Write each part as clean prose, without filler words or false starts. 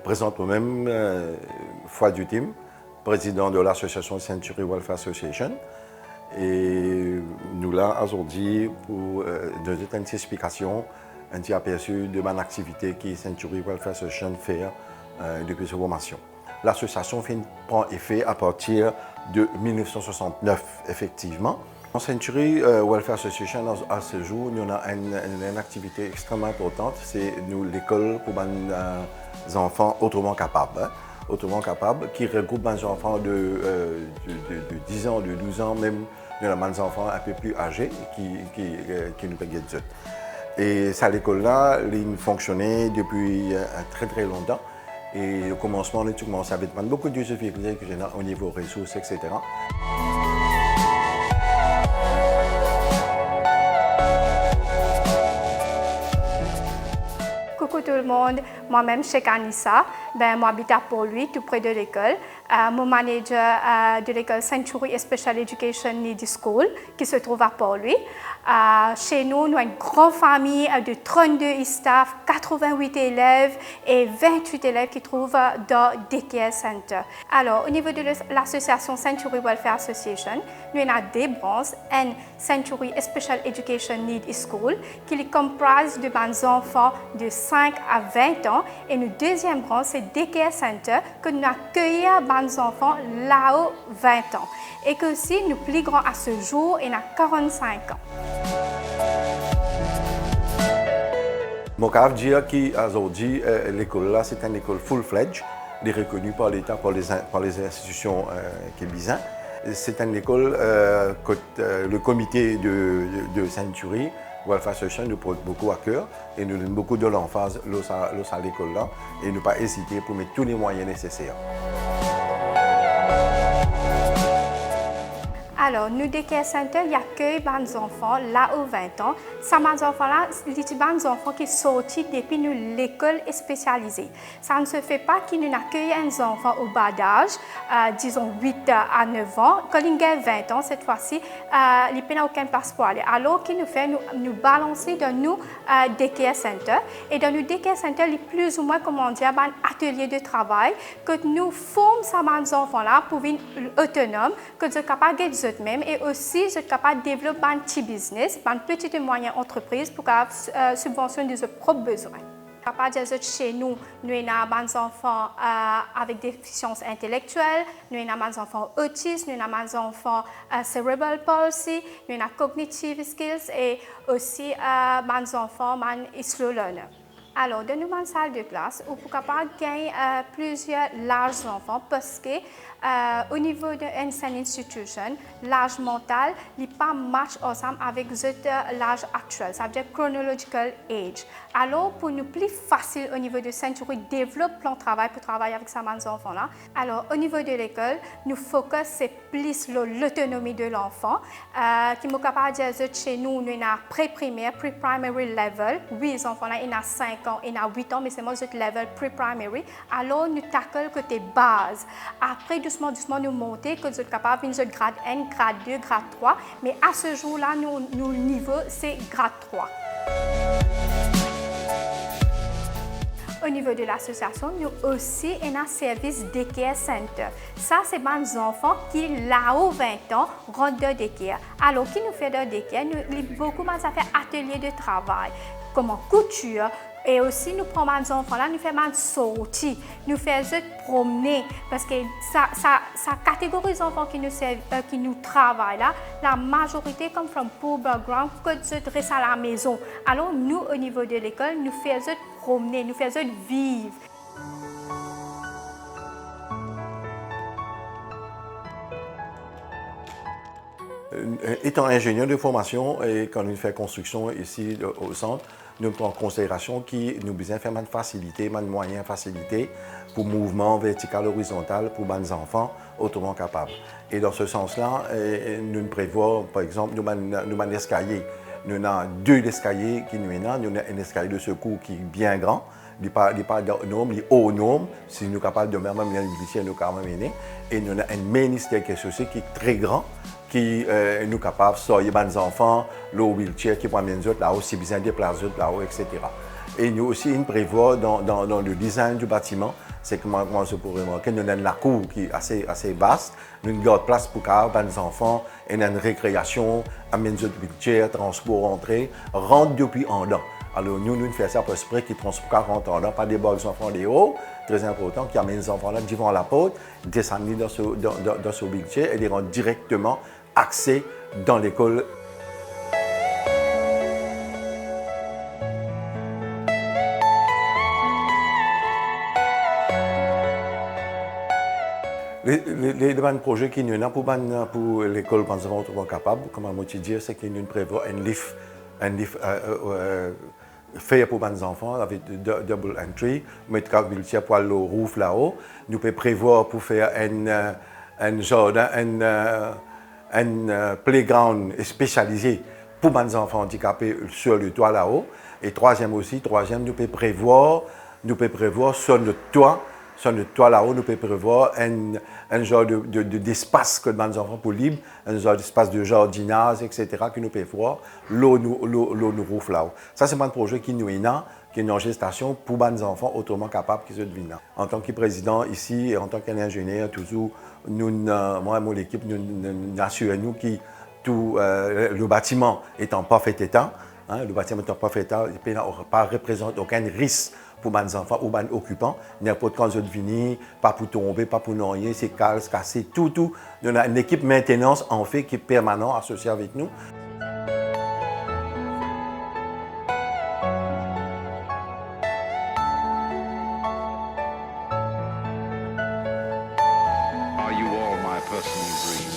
présente moi-même Fouad Utim, président de l'association Century Welfare Association. Et nous là aujourd'hui pour donner une explication, un petit aperçu de mon activité qui Century Welfare Association fait depuis sa formation. L'association prend effet à partir de 1969, effectivement. En Century Welfare Association, à ce jour, nous avons une activité extrêmement importante, c'est l'école pour les enfants autrement capables. Autrement capables, qui regroupe les enfants de 10 ans, de 12 ans, même nous avons des enfants un peu plus âgés qui nous payent. Et cette école-là, elle fonctionnait depuis très longtemps. Et au commencement, on a commencé à avoir beaucoup de difficultés que j'ai au niveau ressources, etc. Coucou tout le monde, moi-même Cheikh Anissa, moi j'habite à Port-Louis, tout près de l'école. Mon manager de l'école Century Special Education Needs School qui se trouve à Port-Louis. Chez nous, nous avons une grande famille de 32 staff, 88 élèves et 28 élèves qui trouvent dans Daycare Center. Alors, au niveau de l'association Century Welfare Association, nous avons deux branches, une Century Special Education Needs School qui comprise de enfants de 5 à 20 ans et notre deuxième branche, c'est Daycare Center que nous accueillons les enfants là-haut 20 ans et que aussi nous plus grands à ce jour et à 45 ans. Je peux dire qu'aujourd'hui, l'école là, c'est une école full-fledged, reconnue par l'État, par les institutions québécoises. C'est une école que le comité de Century Welfare Association nous porte beaucoup à cœur et nous donne beaucoup de l'emphase à l'école là et ne pas hésiter pour mettre tous les moyens nécessaires. Alors, nous, Daycare Center, il accueille les enfants là aux 20 ans. Ces enfants-là, c'est des enfants qui sont sortis depuis l'école spécialisée. Ça ne se fait pas qu'ils nous accueillent des enfants au bas d'âge, disons 8 à 9 ans. Quand ils ont 20 ans, cette fois-ci, ils n'ont aucun passeport. Alors, qu'ils nous fait nous balancer dans nos Daycare Center. Et dans nos Daycare Center, il y a plus ou moins, comment dire, un atelier de travail que nous formons ces enfants-là pour être autonomes, que nous sommes capables de même et aussi je suis capable de développer un petit business, une petite et moyenne entreprise pour subventionner de ses propres besoins. Chez nous, nous avons des enfants avec des déficiences intellectuelles, nous avons des enfants autistes, nous avons des enfants cerebral palsy, nous avons cognitive skills et aussi des enfants slow learner. Alors, dans une salle de classe, on peut gagner plusieurs larges enfants parce que au niveau d'une institution, l'âge mental n'est pas match ensemble avec l'âge actuel, ça veut dire chronological age. Alors, pour nous plus facile au niveau de Century, développer plan de travail pour travailler avec ces enfants-là. Alors, au niveau de l'école, nous focus c'est plus l'autonomie de l'enfant. Qui est capable de dire chez nous, nous avons pré-primaire, pre-primary level. Oui, les enfants-là, ils ont 5 ans, ils ont 8 ans, mais c'est moi le level pre-primary. Alors, nous tackle côté base. Après, doucement, nous monter, que nous sommes capables de grade 1, grade 2, grade 3. Mais à ce jour-là, nous niveau, c'est grade 3. Au niveau de l'association, nous aussi avons un service Daycare Center. Ça, c'est des enfants qui, là-haut 20 ans, rentrent dans Daycare. Alors, qui nous fait dans Daycare, nous avons beaucoup de ateliers de travail, comme en couture. Et aussi, nous prenons des enfants là, nous faisons des sorties, nous faisons promener. Parce que ça catégorise les enfants qui nous travaillent là. La majorité comme from poor background, que nous restent à la maison. Alors, nous, au niveau de l'école, nous faisons promener, nous faisons vivre. Étant ingénieur de formation et quand nous faisons construction ici au centre, nous prenons en considération qui nous besoin de faire une facilité, un moyen facilité pour mouvement vertical horizontal pour les enfants autrement capables. Et dans ce sens-là, nous prévoyons, par exemple, nous avons un escalier. Nous avons 2 escaliers qui nous avons. Nous avons un escalier de secours qui est bien grand. Il n'est pas norme, il est haut norme. Si nous sommes capables de même nous sommes capables de mener. Et nous avons un ministère qui est très grand, qui nous capables de sortir les enfants, le wheelchair qui prend les autres là-haut, si besoin de déplacer là-haut, etc. Et nous aussi, nous prévoyons dans le design du bâtiment, c'est que moi je pourrais remarquer nous avons la cour qui est assez vaste, nous avons une place pour les enfants, et une récréation, amener de budget, transport, entrée, rentre depuis un an. Alors nous faisons ça pour esprit qui transport 40 ans, pas des bons enfants des hauts, très important, qui amènent les enfants là devant la porte, descendent dans ce budget et les rendent directement accès dans l'école. Les projets qui nous ont pour l'école pour les enfants capables, comme je dis, c'est qu'il nous prévoit un lift fait pour les enfants avec double entry, mettre un wheelchair pour le roof là-haut. Nous pouvons prévoir pour faire un jardin, un playground spécialisé pour les enfants handicapés sur le toit là-haut. Et troisième, nous pouvons prévoir sur le toit. Sur le toit là-haut, nous pouvons prévoir un genre d'espace que les enfants pour libre, un genre d'espace de jardinage, etc., que nous pouvons voir, l'eau nous rouvre là-haut. Ça, c'est un projet qui nous est en gestation pour les enfants autrement capables qui se deviennent. En tant que président ici et en tant qu'ingénieur, toujours, moi et mon équipe, nous assurons que le bâtiment est en parfait état. Le bâtiment est en parfait état, il ne représente aucun risque pour les enfants ou les occupants. N'importe quand ils viennent, pas pour tomber, pas pour noyer, c'est cassé, tout. Nous avons une équipe maintenance en fait qui est permanente associée avec nous. Are you all my personal dreams?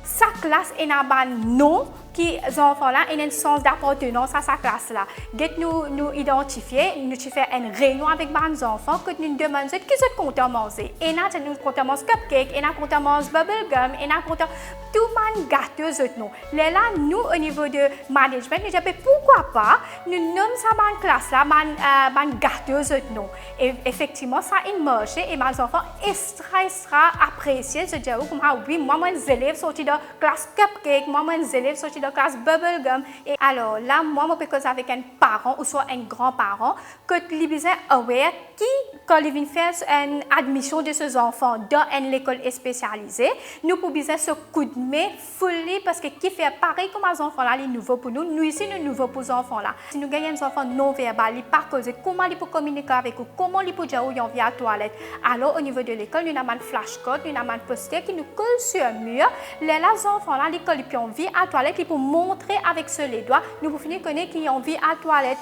Sa classe est un nom qui les enfants là ont un sens d'appartenance à sa classe là. Dès que nous identifions, nous faisons une réunion avec les enfants que nous demandons qui sont contents de manger. Et nous contents de manger cupcake, et nous contents de manger bubblegum, et nous contents tout le monde gâteau nous. Là nous au niveau de management, nous disons pourquoi pas nous nommons ça dans classe là, man gâteau nous. Et effectivement ça a marché et mes enfants extra apprécié se dire oui moi mes élèves sortis de classe cupcake, moi mes élèves sortis de classe bubblegum. Et alors là, moi, je peux causer avec un parent ou soit un grand-parent que les besoin aware qui, quand ils viennent faire une admission de ces enfants dans une école spécialisée, nous pouvons besoin ce coup de main fully parce que qui fait pareil comme les enfants là, les nouveaux pour nous, nous ici, nous nouveaux pour les enfants là. Si nous gagnons des enfants non verbaux, ils peuvent causer comment ils peuvent communiquer avec eux, comment ils peuvent dire où ils ont à la toilette. Alors au niveau de l'école, nous avons un flashcard, nous avons un poster qui nous colle sur le mur. Les enfants là, l'école, ils ont envie à la toilette, ils peuvent montrer avec les doigts, nous pouvons finir connaître qu'ils ont envie à la toilette.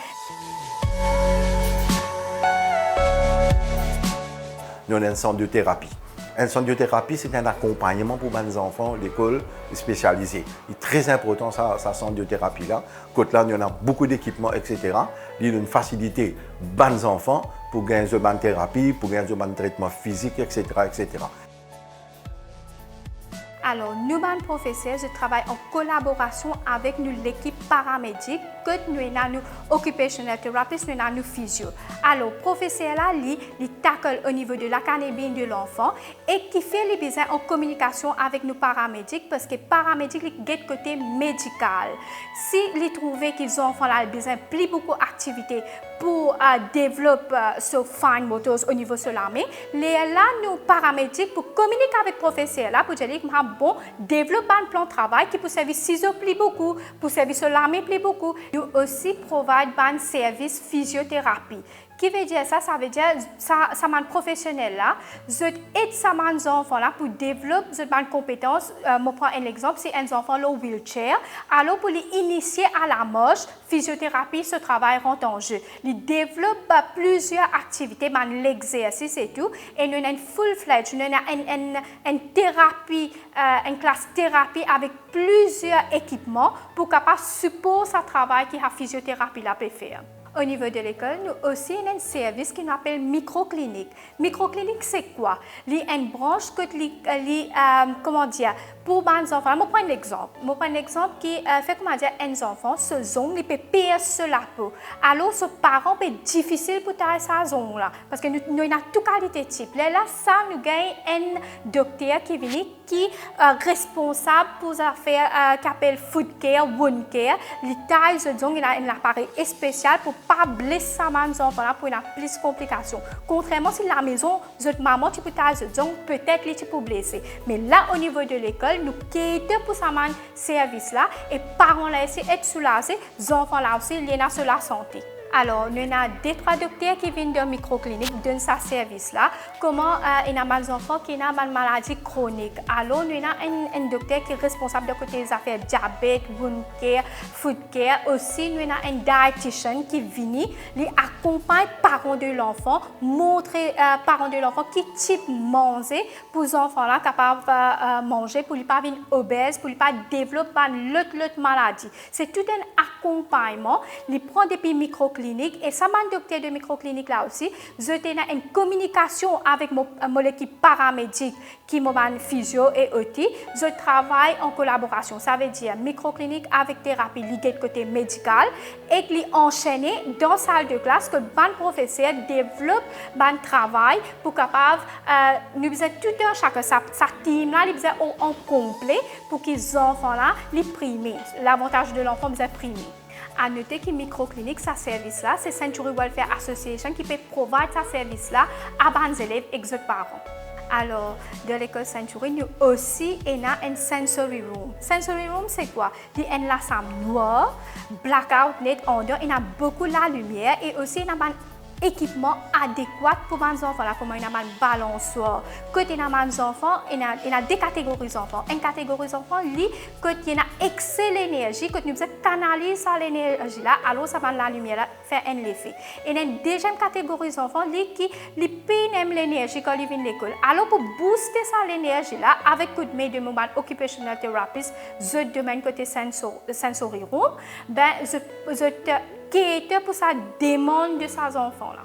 Nous avons un centre de thérapie. Un centre de thérapie, c'est un accompagnement pour les enfants, l'école spécialisée. Il est très important, ça centre de thérapie-là. Côté là, il y a beaucoup d'équipements, etc. Il y a une facilité pour les enfants pour gagner une thérapie, pour gagner un traitement physique, etc., etc. Alors, nous, les professeurs, je travaille en collaboration avec l'équipe paramédique, que nous avons occupational therapist, nous avons physio. Alors, professeur là, il tackle au niveau de l'académie de l'enfant et qui fait les besoins en communication avec nos paramédics parce que paramédics, il a côté médical. Si ils trouvent qu'ils ont besoin de plus beaucoup d'activités pour développer ce fine motors au niveau de l'armée, là, nous paramédics pour communiquer avec professeur là pour dire que bon, développer un plan de travail qui peut servir CISO plus beaucoup, pour servir l'armée plus beaucoup. Nous aussi providons un service physiothérapie. Qui veut dire ça? Ça veut dire ça un professionnel là, je aide ça les enfants là pour développer une compétence. Je prends un exemple, c'est un enfant le wheelchair. Alors pour les initier à la marche, physiothérapie, ce travail rentre en jeu. Ils développent plusieurs activités, l'exercice et tout. Et nous avons une full-fledged, nous avons une thérapie, une classe thérapie avec plusieurs équipements pour capable supporter ce travail que la physiothérapie là peut faire. Au niveau de l'école, nous aussi avons un service qui nous appelle microclinique. Microclinique, c'est quoi? Il y a une branche que comment dire, pour les enfants. Je prends un exemple. Je prends un exemple qui fait comment dire, un enfant, ce zone, il peut pire sur la peau. Alors, ce parent peut être difficile pour tailler sa zone là, parce que nous avons toute qualité de type. Là, ça, nous avons un docteur qui vient qui est responsable pour les affaires qui appellent food care, wound care. L'État, il a un appareil spécial pour ne pas blesser les enfants pour avoir plus de complications. Contrairement si la maison, maman, tu peux peut-être tu peux blesser. Mais là, au niveau de l'école, nous quittons pour ce service-là et parents là aussi être soulagés, les enfants là aussi, ils sont sur la santé. Alors, nous avons deux, trois docteurs qui viennent de microclinique dans ce service-là. Comment il y a des enfants qui ont une maladie chronique. Alors, nous avons un docteur qui est responsable de côté des affaires diabète, wound care, food care. Aussi, nous avons un diététicien qui vient, qui accompagne les parents de l'enfant, montrer aux parents de l'enfant qui type manger pour les enfants-là capables de manger, pour ne pas devenir obèses, pour ne pas développer l'autre maladie. C'est tout un accompagnement. Il prend depuis microclinique. Et ça, mon docteur de microclinique là aussi, je tenais une communication avec mon équipe paramédique qui m'a physio et OT. Je travaille en collaboration. Ça veut dire microclinique avec thérapie liée de côté médical et qui enchaîné dans la salle de classe que le professeur développe un travail pour capable nous faisons tout un chacun sa team là, ils en complet pour que les enfants là les primer. L'avantage de l'enfant c'est primer. À noter que microclinique, ce service-là, c'est Century Welfare Association qui peut provide ce service-là à les élèves et leurs parents. Alors, de l'école Century, nous aussi avons un sensory room. Sensory room, c'est quoi? Il y a une chambre noire, blackout net en dehors, il y a beaucoup de la lumière et aussi il y a un équipement adéquat pour les enfants, là, comme il y a un balançoire. Côté des enfants, il y a deux catégories d'enfants. Une catégorie d'enfants, quand il y a excès d'énergie, quand nous canalisons l'énergie là, alors ça va la lumière faire un effet. Et il y a une deuxième catégorie d'enfants qui aiment l'énergie quand ils viennent à l'école. Alors pour booster ça l'énergie là, avec coup de main de mon occupational therapist, je demande côté sensory room, ben je te pour sa demande de ces enfants là.